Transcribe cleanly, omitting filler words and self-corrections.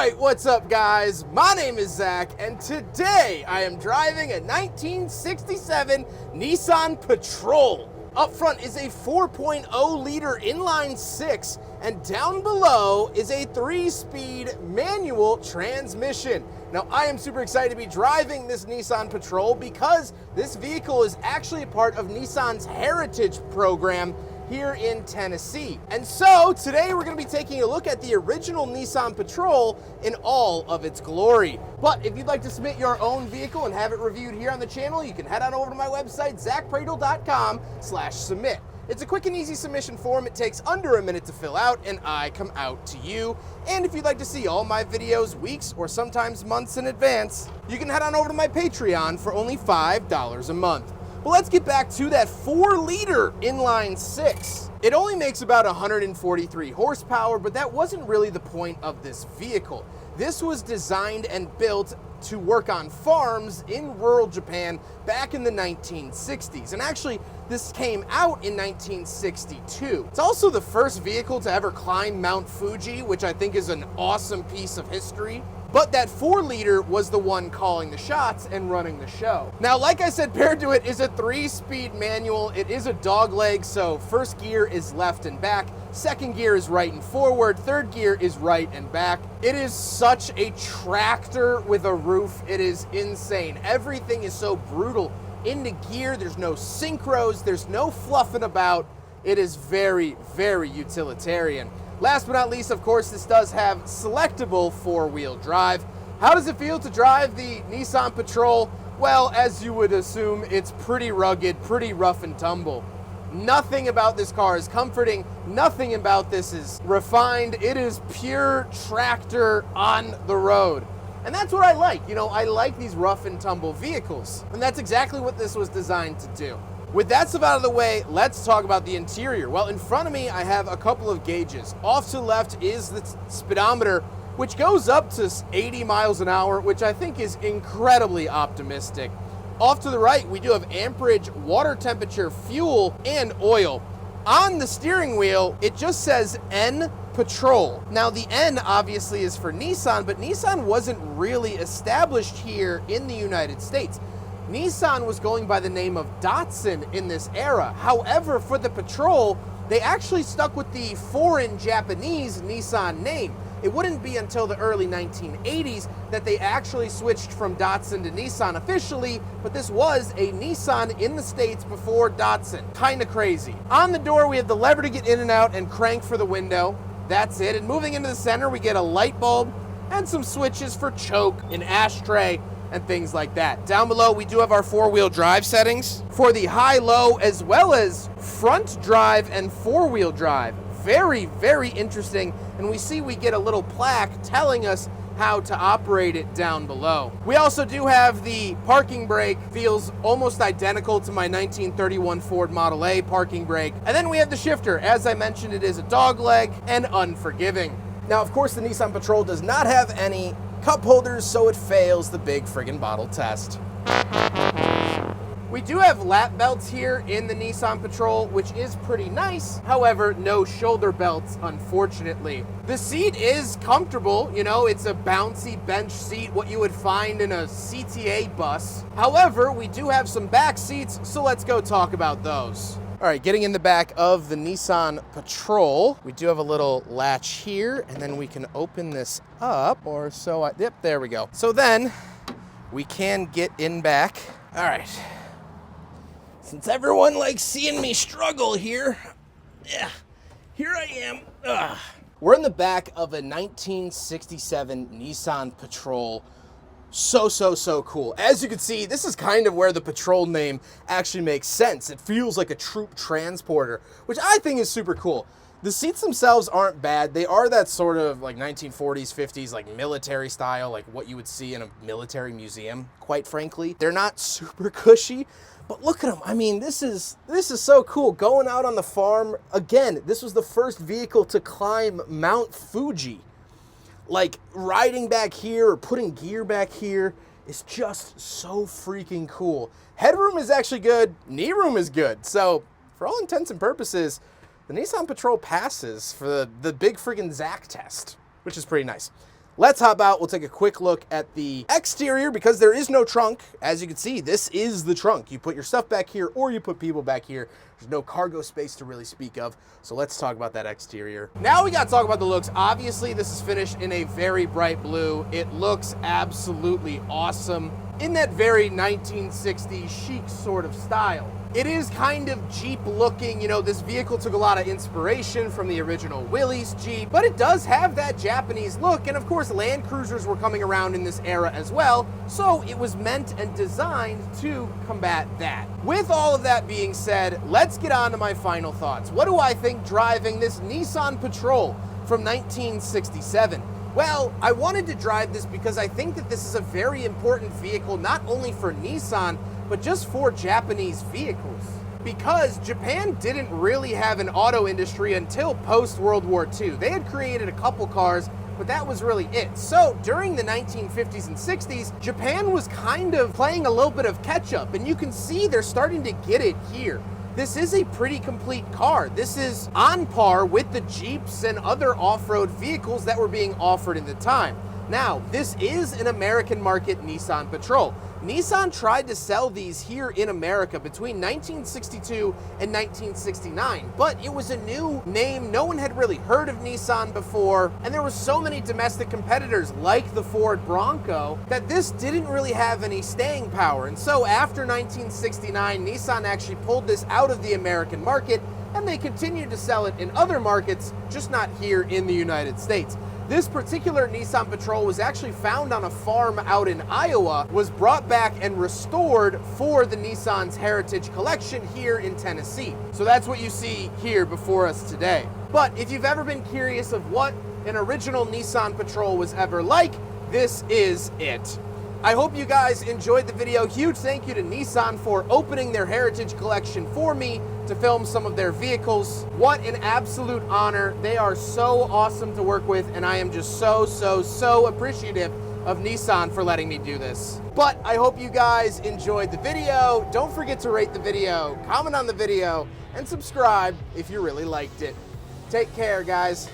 Alright, what's up guys? My name is Zach, and today I am driving a 1967 Nissan Patrol. Up front is a 4.0 liter inline 6, and down below is a 3-speed manual transmission. Now I am super excited to be driving this Nissan Patrol because this vehicle is actually a part of Nissan's Heritage program here in Tennessee. And so today we're going to be taking a look at the original Nissan Patrol in all of its glory. But if you'd like to submit your own vehicle and have it reviewed here on the channel, you can head on over to my website, zackpradel.com/submit. It's a quick and easy submission form. It takes under a minute to fill out, and I come out to you. And if you'd like to see all my videos weeks or sometimes months in advance, you can head on over to my Patreon for only $5 a month. But let's get back to that 4-liter inline 6. It only makes about 143 horsepower, but that wasn't really the point of this vehicle. This was designed and built to work on farms in rural Japan back in the 1960s. And actually, this came out in 1962. It's also the first vehicle to ever climb Mount Fuji, which I think is an awesome piece of history. But that 4-liter was the one calling the shots and running the show. Now, like I said, paired to it is a 3-speed manual. It is a dogleg, so first gear is left and back, second gear is right and forward, third gear is right and back. It is such a tractor with a roof. It is insane. Everything is so brutal into gear. There's no synchros, there's no fluffing about. It is very, very utilitarian. Last but not least, of course, this does have selectable 4-wheel drive. How does it feel to drive the Nissan Patrol? Well, as you would assume, it's pretty rugged, pretty rough and tumble. Nothing about this car is comforting. Nothing about this is refined. It is pure tractor on the road. And that's what I like. You know, I like these rough and tumble vehicles. And that's exactly what this was designed to do. With that stuff out of the way, let's talk about the interior. Well, in front of me, I have a couple of gauges. Off to the left is the speedometer, which goes up to 80 miles an hour, which I think is incredibly optimistic. Off to the right, we do have amperage, water temperature, fuel, and oil. On the steering wheel, it just says N Patrol. Now, the N obviously is for Nissan, but Nissan wasn't really established here in the United States. Nissan was going by the name of Datsun in this era. However, for the Patrol, they actually stuck with the foreign Japanese Nissan name. It wouldn't be until the early 1980s that they actually switched from Datsun to Nissan officially, but this was a Nissan in the States before Datsun. Kinda crazy. On the door, we have the lever to get in and out and crank for the window. That's it. And moving into the center, we get a light bulb and some switches for choke, an ashtray, and things like that. Down below, we do have our 4-wheel drive settings for the high, low, as well as front drive and 4-wheel drive. Very, very interesting. And we see we get a little plaque telling us how to operate it down below. We also do have the parking brake. Feels almost identical to my 1931 Ford Model A parking brake. And then we have the shifter. As I mentioned, it is a dogleg and unforgiving. Now, of course, the Nissan Patrol does not have any cup holders, so it fails the big friggin' bottle test. We do have lap belts here in the Nissan Patrol, which is pretty nice. However, no shoulder belts, unfortunately. The seat is comfortable. You know, it's a bouncy bench seat, what you would find in a CTA bus. However, we do have some back seats, so let's go talk about those. All right, getting in the back of the Nissan Patrol, we do have a little latch here, and then we can open this up, or so yep, there we go. So then we can get in back. All right. Since everyone likes seeing me struggle here, yeah, here I am. Ugh. We're in the back of a 1967 Nissan Patrol. So cool. As you can see, this is kind of where the Patrol name actually makes sense. It feels like a troop transporter, which I think is super cool. The seats themselves aren't bad. They are that sort of like 1940s, 50s, like military style, like what you would see in a military museum, quite frankly. They're not super cushy, but look at them. I mean, this is so cool. Going out on the farm, again, this was the first vehicle to climb Mount Fuji. Like, riding back here or putting gear back here is just so freaking cool. Headroom is actually good. Knee room is good. So, for all intents and purposes, the Nissan Patrol passes for the big freaking Zack test, which is pretty nice. let's hop out. We'll take a quick look at the exterior because there is no trunk. As you can see, this is the trunk. You put your stuff back here or you put people back here. There's no cargo space to really speak of. So let's talk about that exterior. Now we got to talk about the looks. Obviously, this is finished in a very bright blue. It looks absolutely awesome in that very 1960s chic sort of style. It is kind of Jeep looking. You know, this vehicle took a lot of inspiration from the original Willys Jeep, but it does have that Japanese look. And of course, Land Cruisers were coming around in this era as well. So it was meant and designed to combat that. With all of that being said, let's get on to my final thoughts. What do I think driving this Nissan Patrol from 1967? Well, I wanted to drive this because I think that this is a very important vehicle, not only for Nissan, but just for Japanese vehicles. Because Japan didn't really have an auto industry until post-World War II. They had created a couple cars, but that was really it. So during the 1950s and 60s, Japan was kind of playing a little bit of catch up, and you can see they're starting to get it here. This is a pretty complete car. This is on par with the Jeeps and other off-road vehicles that were being offered in the time. Now, this is an American market Nissan Patrol. Nissan tried to sell these here in America between 1962 and 1969, but it was a new name. No one had really heard of Nissan before, and there were so many domestic competitors like the Ford Bronco that this didn't really have any staying power. And so after 1969, Nissan actually pulled this out of the American market, and they continued to sell it in other markets, just not here in the United States. This particular Nissan Patrol was actually found on a farm out in Iowa, was brought back and restored for the Nissan's Heritage Collection here in Tennessee. So that's what you see here before us today. But if you've ever been curious of what an original Nissan Patrol was ever like, this is it. I hope you guys enjoyed the video. Huge thank you to Nissan for opening their Heritage Collection for me to film some of their vehicles. What an absolute honor. They are so awesome to work with, and I am just so appreciative of Nissan for letting me do this. But I hope you guys enjoyed the video. Don't forget to rate the video, comment on the video, and subscribe if you really liked it. Take care, guys.